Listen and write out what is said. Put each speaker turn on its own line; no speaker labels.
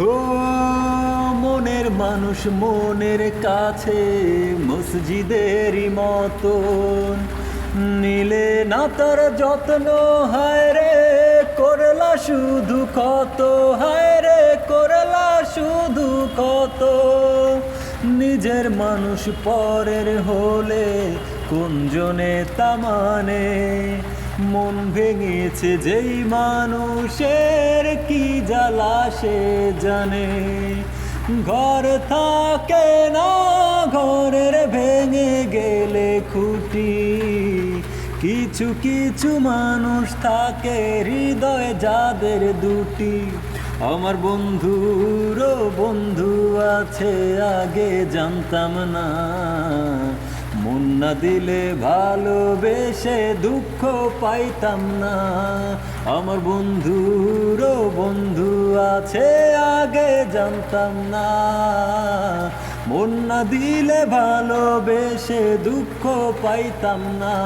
ও মনের মানুষ মনের কাছে মসজিদেরই মতন, নিলে না তার যত্ন, হায় রে করলা শুধু কত, হায় রে করলা শুধু কত। নিজের মানুষ পরের হলে কোনজনে তা মানে, মন ভেঙেছে যেই মানুষের কি জ্বালা সে জানে। ঘর থাকে না ঘরের ভেঙে গেলে খুঁটি, কিছু কিছু মানুষ থাকে হৃদয় যাদের দুটি। আমার বন্ধুরও বন্ধু আছে আগে জানতাম না, মন না দিলে ভালোবেসে দুঃখ পাইতাম না। আমার বন্ধুরও বন্ধু আছে আগে জানতাম না, মন না দিলে ভালোবেসে দুঃখ পাইতাম না।